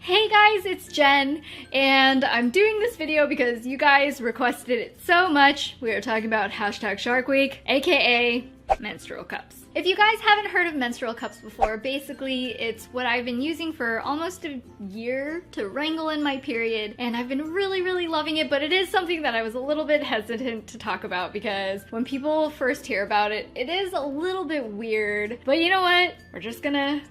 Hey guys, it's Jen, and I'm doing this video because you guys requested it so much. We are talking about hashtag Shark Week, aka menstrual cups. If you guys haven't heard of menstrual cups before, basically it's what I've been using for almost a year to wrangle in my period, and I've been really loving it, but it is something that I was a little bit hesitant to talk about because when people first hear about it, it is a little bit weird. But you know what? We're just gonna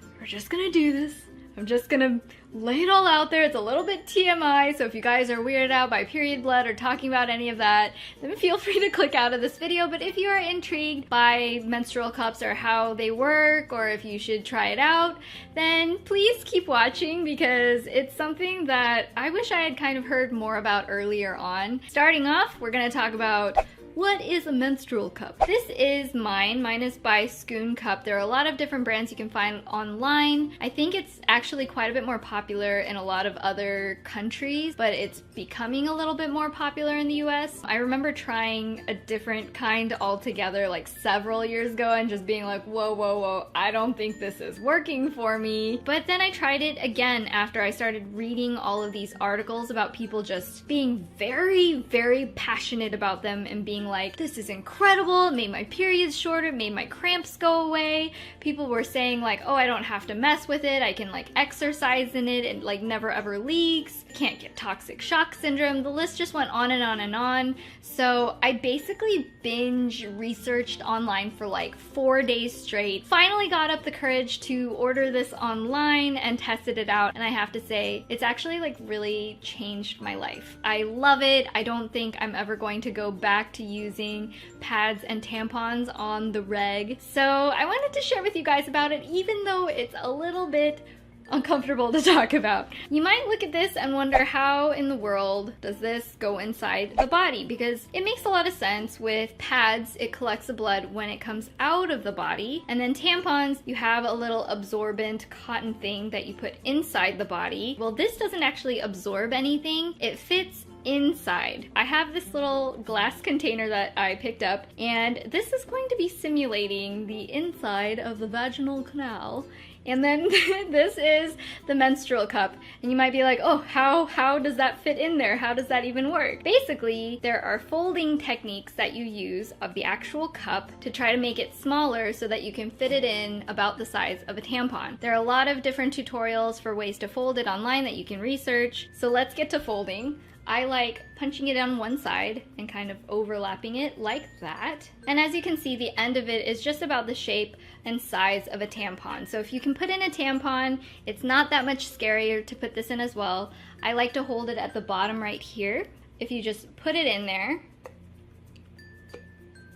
do this. I'm just gonna lay it all out there. It's a little bit TMI, so if you guys are weirded out by period blood or talking about any of that, then feel free to click out of this video. But if you are intrigued by menstrual cups or how they work, or if you should try it out, then please keep watching because it's something that I wish I had kind of heard more about earlier on. Starting off, we're gonna talk about what is a menstrual cup? This is mine. Mine is by Schoon Cup. There are a lot of different brands you can find online. I think it's actually quite a bit more popular in a lot of other countries, but it's becoming a little bit more popular in the US. I remember trying a different kind altogether like several years ago and just being like, whoa, I don't think this is working for me. But then I tried it again after I started reading all of these articles about people just being very passionate about them and being like, this is incredible, it made my periods shorter, it made my cramps go away. People were saying like, oh, I don't have to mess with it, I can like exercise in it and like never ever leaks, can't get toxic shock syndrome. The list just went on and on and on. So I basically binge researched online for like 4 days straight, finally got up the courage to order this online and tested it out, and I have to say it's actually like really changed my life. I love it. I don't think I'm ever going to go back to using pads and tampons on the reg. So I wanted to share with you guys about it, even though it's a little bit uncomfortable to talk about. You might look at this and wonder, how in the world does this go inside the body? Because it makes a lot of sense. With pads, it collects the blood when it comes out of the body, and then tampons, you have a little absorbent cotton thing that you put inside the body. Well, this doesn't actually absorb anything, it fits inside. I have this little glass container that I picked up, and this is going to be simulating the inside of the vaginal canal. And then this is the menstrual cup. And you might be like, oh, how does that fit in there? How does that even work? Basically, there are folding techniques that you use of the actual cup to try to make it smaller so that you can fit it in about the size of a tampon. There are a lot of different tutorials for ways to fold it online that you can research. So let's get to folding. I like punching it on one side and kind of overlapping it like that. And as you can see, the end of it is just about the shape and size of a tampon. So if you can put in a tampon, it's not that much scarier to put this in as well. I like to hold it at the bottom right here. If you just put it in there,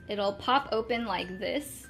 it'll pop open like this.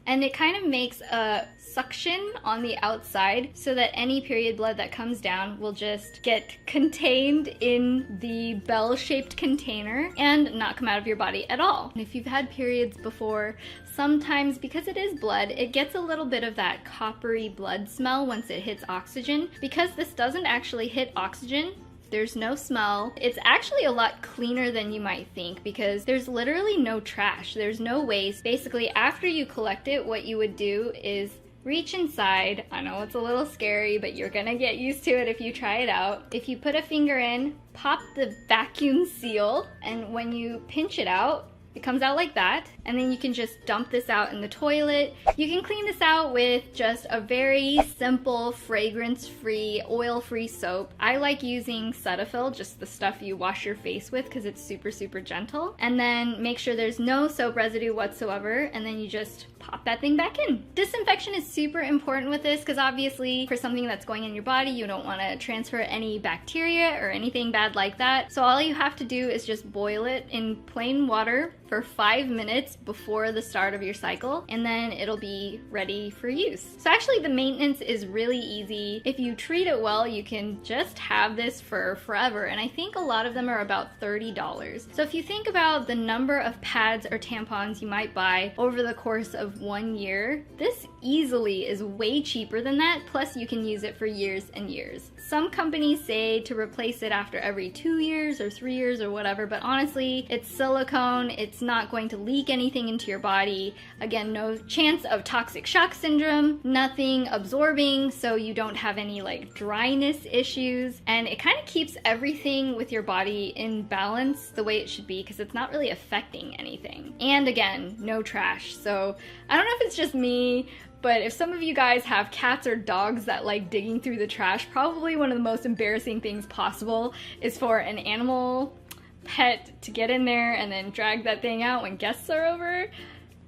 And it kind of makes a suction on the outside so that any period blood that comes down will just get contained in the bell-shaped container and not come out of your body at all. And if you've had periods before, sometimes because it is blood, it gets a little bit of that coppery blood smell once it hits oxygen. Because this doesn't actually hit oxygen, there's no smell. It's actually a lot cleaner than you might think because there's literally no trash. There's no waste. Basically, after you collect it, what you would do is reach inside. I know it's a little scary, but you're gonna get used to it if you try it out. If you put a finger in, pop the vacuum seal, and when you pinch it out, it comes out like that, and then you can just dump this out in the toilet. You can clean this out with just a very simple, fragrance-free, oil-free soap. I like using Cetaphil, just the stuff you wash your face with because it's super gentle. And then make sure there's no soap residue whatsoever, and then you just pop that thing back in. Disinfection is super important with this because obviously for something that's going in your body, you don't want to transfer any bacteria or anything bad like that. So all you have to do is just boil it in plain water for 5 minutes before the start of your cycle, and then it'll be ready for use. So actually the maintenance is really easy. If you treat it well, you can just have this for forever, and I think a lot of them are about $30. So if you think about the number of pads or tampons you might buy over the course of 1 year, this easily is way cheaper than that, plus you can use it for years and years. Some companies say to replace it after every 2 years or 3 years or whatever, but honestly, it's silicone, it's It's not going to leak anything into your body. Again, no chance of toxic shock syndrome, nothing absorbing, so you don't have any like dryness issues. And it kind of keeps everything with your body in balance the way it should be, because it's not really affecting anything. And again, no trash. So I don't know if it's just me, but if some of you guys have cats or dogs that like digging through the trash, probably one of the most embarrassing things possible is for an animal pet to get in there and then drag that thing out when guests are over.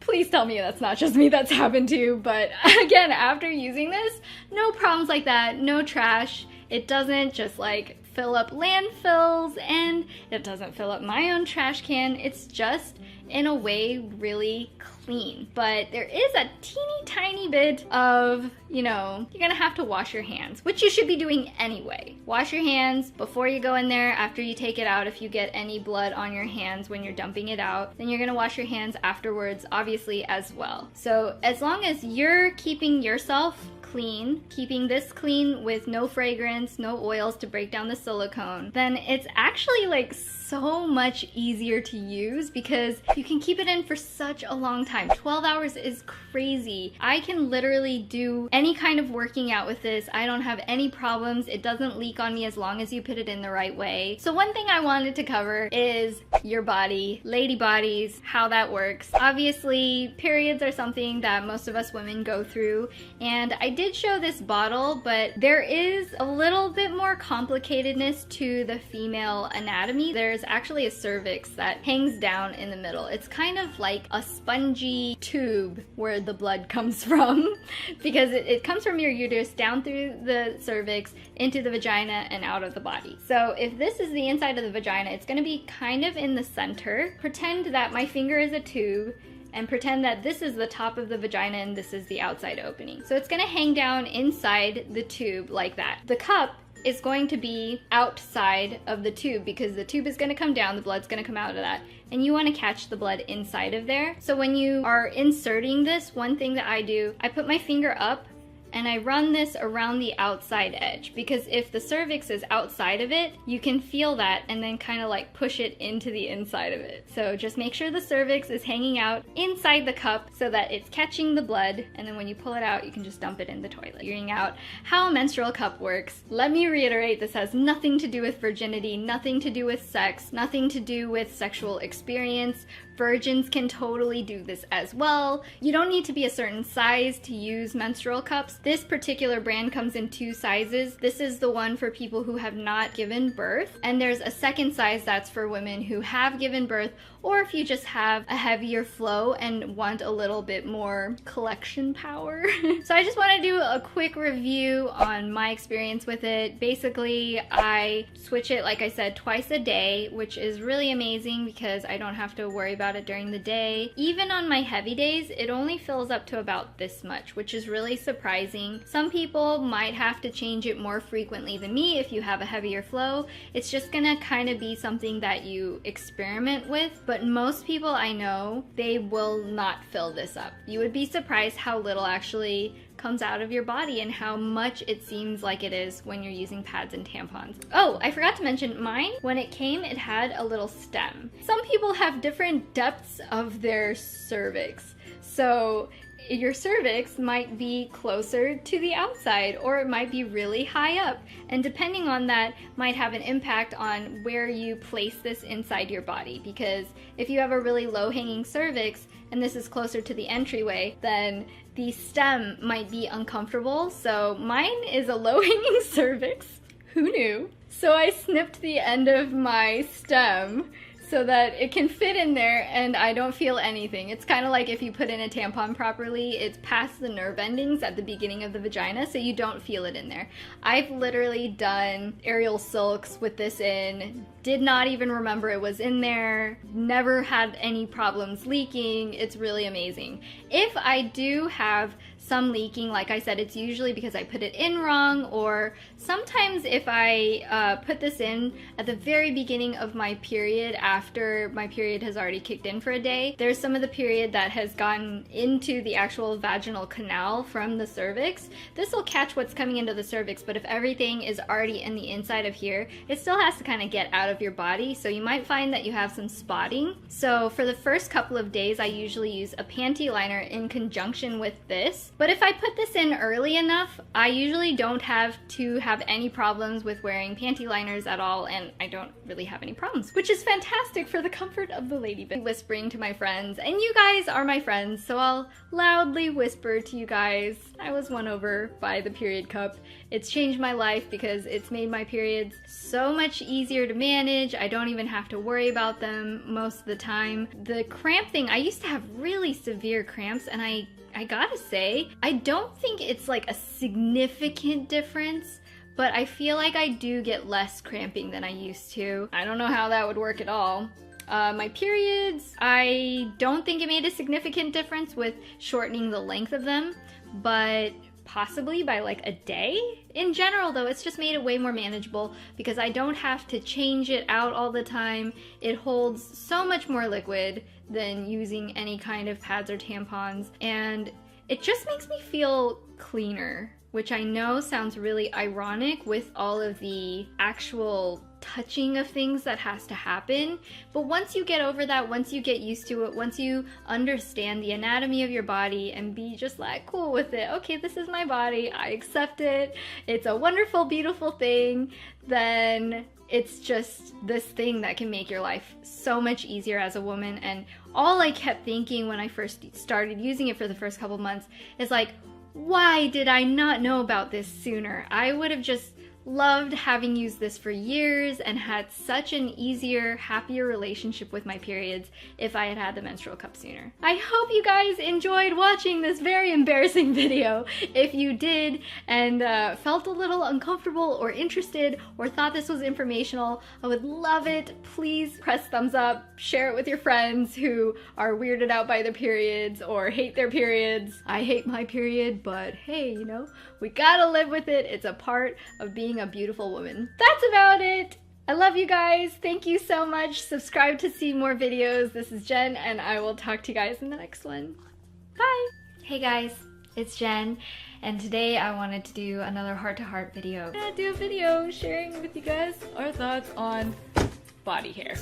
Please tell me that's not just me that's happened to. But again, after using this, no problems like that, no trash. It doesn't just like fill up landfills, and it doesn't fill up my own trash can. It's just, in a way, really clean. But there is a teeny tiny bit of, you know, you're gonna have to wash your hands, which you should be doing anyway. Wash your hands before you go in there, after you take it out. If you get any blood on your hands when you're dumping it out, then you're gonna wash your hands afterwards, obviously, as well. So as long as you're keeping yourself clean, keeping this clean with no fragrance, no oils to break down the silicone, then it's actually like so much easier to use, because you can keep it in for such a long time. 12 hours is crazy. I can literally do any kind of working out with this. I don't have any problems. It doesn't leak on me as long as you put it in the right way. So one thing I wanted to cover is your body, lady bodies, how that works. Obviously, periods are something that most of us women go through, and I did show this bottle, but there is a little bit more complicatedness to the female anatomy. There's actually a cervix that hangs down in the middle. It's kind of like a spongy tube where the blood comes from, because it comes from your uterus down through the cervix into the vagina and out of the body. So if this is the inside of the vagina, it's going to be kind of in the center. Pretend that my finger is a tube, and pretend that this is the top of the vagina and this is the outside opening. So it's gonna hang down inside the tube like that. The cup is going to be outside of the tube, because the tube is gonna come down, the blood's gonna come out of that, and you wanna catch the blood inside of there. So when you are inserting this, one thing that I do, I put my finger up and I run this around the outside edge, because if the cervix is outside of it, you can feel that and then kind of like push it into the inside of it. So just make sure the cervix is hanging out inside the cup so that it's catching the blood, and then when you pull it out, you can just dump it in the toilet. Figuring out how a menstrual cup works. Let me reiterate, this has nothing to do with virginity, nothing to do with sex, nothing to do with sexual experience. Virgins can totally do this as well. You don't need to be a certain size to use menstrual cups. This particular brand comes in 2 sizes. This is the one for people who have not given birth, and there's a second size that's for women who have given birth, or if you just have a heavier flow and want a little bit more collection power. So I just want to do a quick review on my experience with it. Basically, I switch it, like I said, twice a day, which is really amazing because I don't have to worry about it during the day. Even on my heavy days, it only fills up to about this much, which is really surprising. Some people might have to change it more frequently than me if you have a heavier flow. It's just gonna kind of be something that you experiment with, but most people I know, they will not fill this up. You would be surprised how little actually comes out of your body and how much it seems like it is when you're using pads and tampons. Oh, I forgot to mention, mine, when it came, it had a little stem. Some people have different depths of their cervix. So your cervix might be closer to the outside, or it might be really high up, and depending on that might have an impact on where you place this inside your body, because if you have a really low hanging cervix and this is closer to the entryway, then the stem might be uncomfortable. So mine is a low hanging cervix. Who knew? So I snipped the end of my stem so that it can fit in there and I don't feel anything. It's kind of like if you put in a tampon properly, it's past the nerve endings at the beginning of the vagina, so you don't feel it in there. I've literally done aerial silks with this in, did not even remember it was in there, never had any problems leaking. It's really amazing. If I do have some leaking. Like I said, it's usually because I put it in wrong, or sometimes if I put this in at the very beginning of my period after my period has already kicked in for a day, there's some of the period that has gone into the actual vaginal canal from the cervix. This will catch what's coming into the cervix, but if everything is already in the inside of here, it still has to kind of get out of your body, so you might find that you have some spotting. So for the first couple of days, I usually use a panty liner in conjunction with this. But if I put this in early enough, I usually don't have to have any problems with wearing panty liners at all, and I don't really have any problems, which is fantastic for the comfort of the lady bit. Whispering to my friends, and you guys are my friends, so I'll loudly whisper to you guys. I was won over by the period cup. It's changed my life because it's made my periods so much easier to manage. I don't even have to worry about them most of the time. The cramp thing, I used to have really severe cramps, and I gotta say, I don't think it's like a significant difference, but I feel like I do get less cramping than I used to. I don't know how that would work at all. My periods, I don't think it made a significant difference with shortening the length of them, but possibly by like a day. In general though, it's just made it way more manageable because I don't have to change it out all the time. It holds so much more liquid than using any kind of pads or tampons, and it just makes me feel cleaner, which I know sounds really ironic with all of the actual touching of things that has to happen. But once you get over that, once you get used to it, once you understand the anatomy of your body and be just like cool with it, okay, this is my body, I accept it, it's a wonderful, beautiful thing, then it's just this thing that can make your life so much easier as a woman. And all I kept thinking when I first started using it for the first couple months is like, why did I not know about this sooner? I would have just loved having used this for years and had such an easier, happier relationship with my periods if I had had the menstrual cup sooner. I hope you guys enjoyed watching this very embarrassing video. If you did and felt a little uncomfortable or interested or thought this was informational, I would love it. Please press thumbs up, share it with your friends who are weirded out by their periods or hate their periods. I hate my period, but hey, you know, we gotta live with it. It's a part of being a beautiful woman. That's about it. I love you guys. Thank you so much. Subscribe to see more videos. This is Jen, and I will talk to you guys in the next one. Bye. Hey guys, it's Jen, and today I wanted to do another heart-to-heart video. I'm gonna do a video sharing with you guys our thoughts on body hair.